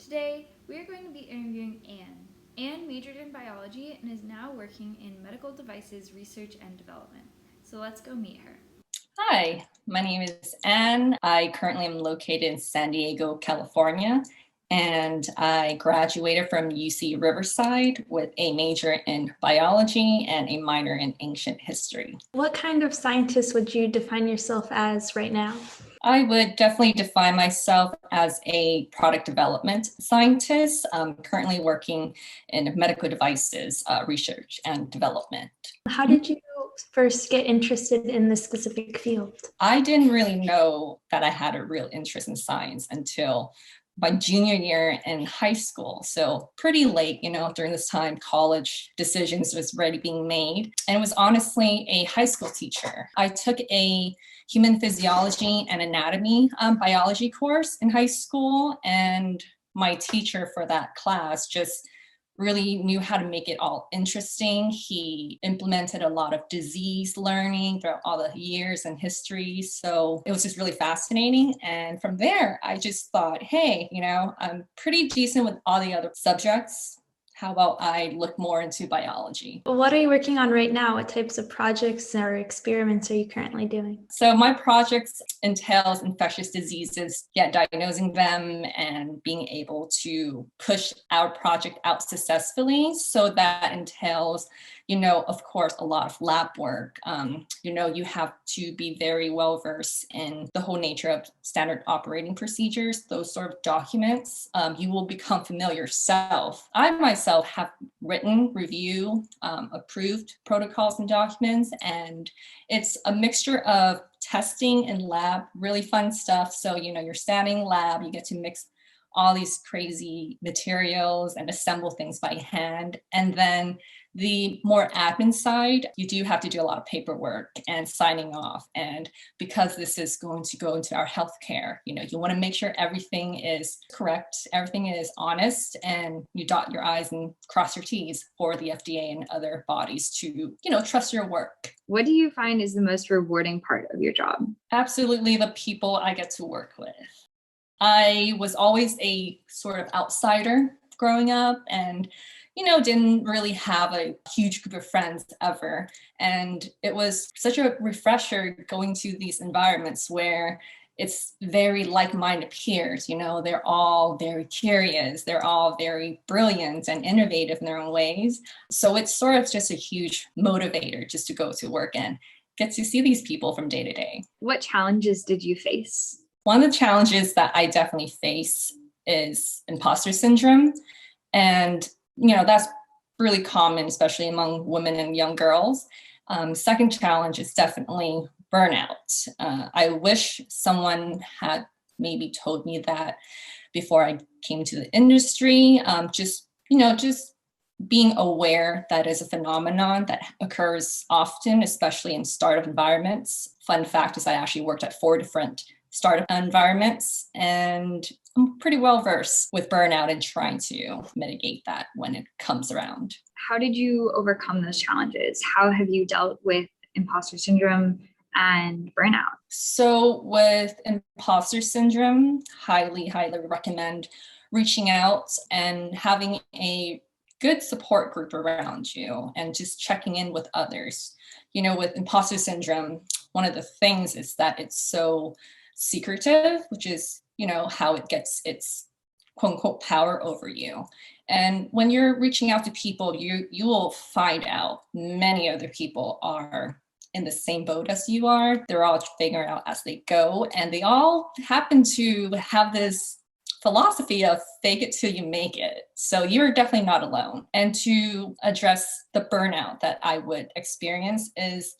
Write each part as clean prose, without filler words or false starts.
Today, we are going to be interviewing Anne. Anne majored in biology and is now working in medical devices research and development. So let's go meet her. Hi, my name is Anne. I currently am located in San Diego, California, and I graduated from UC Riverside with a major in biology and a minor in ancient history. What kind of scientist would you define yourself as right now? I would definitely define myself as a product development scientist, currently working in medical devices research and development. How did you first get interested in this specific field? I didn't really know that I had a real interest in science until my junior year in high school. So pretty late, during this time, college decisions was already being made. And it was honestly a high school teacher. I took a human physiology and anatomy biology course in high school. And my teacher for that class just really knew how to make it all interesting. He implemented a lot of disease learning throughout all the years and history. So it was just really fascinating. And from there, I just thought, hey, I'm pretty decent with all the other subjects. How about I look more into biology? What are you working on right now? What types of projects or experiments are you currently doing? So my projects entails infectious diseases, diagnosing them and being able to push our project out successfully. So that entails, of course, a lot of lab work. You have to be very well versed in the whole nature of standard operating procedures, those sort of documents. You will become familiar yourself. I myself have written, review, approved protocols and documents, and it's a mixture of testing and lab, really fun stuff. So, you're standing lab, you get to mix all these crazy materials and assemble things by hand. And then the more admin side, you do have to do a lot of paperwork and signing off. And because this is going to go into our healthcare, you want to make sure everything is correct, everything is honest, and you dot your I's and cross your T's for the FDA and other bodies to, trust your work. What do you find is the most rewarding part of your job? Absolutely the people I get to work with. I was always a sort of outsider growing up and, didn't really have a huge group of friends ever. And it was such a refresher going to these environments where it's very like-minded peers, they're all very curious, they're all very brilliant and innovative in their own ways. So it's sort of just a huge motivator just to go to work and get to see these people from day to day. What challenges did you face? One of the challenges that I definitely face is imposter syndrome. And, that's really common, especially among women and young girls. Second challenge is definitely burnout. I wish someone had maybe told me that before I came to the industry. Just being aware that is a phenomenon that occurs often, especially in startup environments. Fun fact is I actually worked at 4 different startup environments, and I'm pretty well versed with burnout and trying to mitigate that when it comes around. How did you overcome those challenges? How have you dealt with imposter syndrome and burnout? So with imposter syndrome, highly recommend reaching out and having a good support group around you and just checking in with others. With imposter syndrome, one of the things is that it's so secretive, which is, how it gets its quote unquote power over you. And when you're reaching out to people, you will find out many other people are in the same boat as you are. They're all figuring out as they go. And they all happen to have this philosophy of fake it till you make it. So you're definitely not alone. And to address the burnout that I would experience is,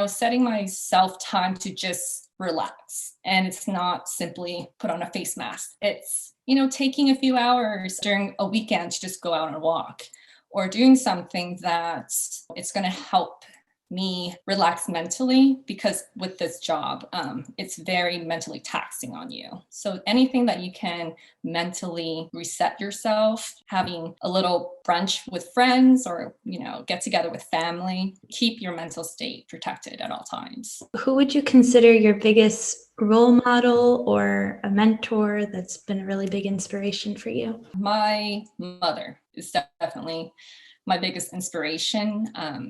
setting myself time to just relax. And it's not simply put on a face mask. It's, taking a few hours during a weekend to just go out and walk, or doing something that it's going to help me relax mentally, because with this job, it's very mentally taxing on you. So anything that you can mentally reset yourself, having a little brunch with friends or, get together with family, keep your mental state protected at all times. Who would you consider your biggest role model or a mentor that's been a really big inspiration for you? My mother is definitely my biggest inspiration.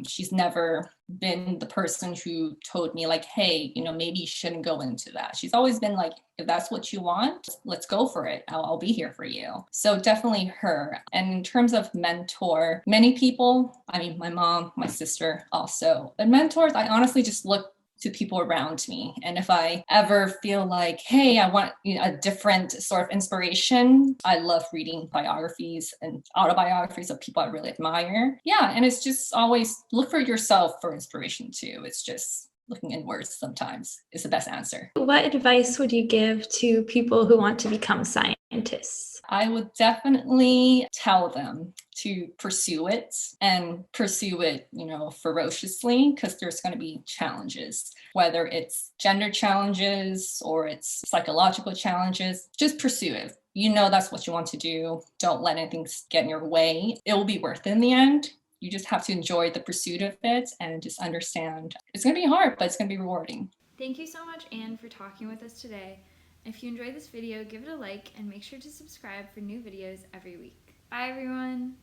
She's never been the person who told me like, hey, maybe you shouldn't go into that. She's always been like, if that's what you want, let's go for it. I'll be here for you. So definitely her. And in terms of mentor, many people, my mom, my sister also, but mentors, I honestly just look to people around me. And if I ever feel like, hey, I want a different sort of inspiration, I love reading biographies and autobiographies of people I really admire. Yeah, and it's just always look for yourself for inspiration too. It's just looking inwards sometimes is the best answer. What advice would you give to people who want to become scientists? I would definitely tell them to pursue it and pursue it, ferociously, because there's going to be challenges, whether it's gender challenges or it's psychological challenges. Just pursue it. That's what you want to do. Don't let anything get in your way. It will be worth it in the end. You just have to enjoy the pursuit of it and just understand it's going to be hard, but it's going to be rewarding. Thank you so much, Anne, for talking with us today. If you enjoyed this video, give it a like and make sure to subscribe for new videos every week. Bye, everyone!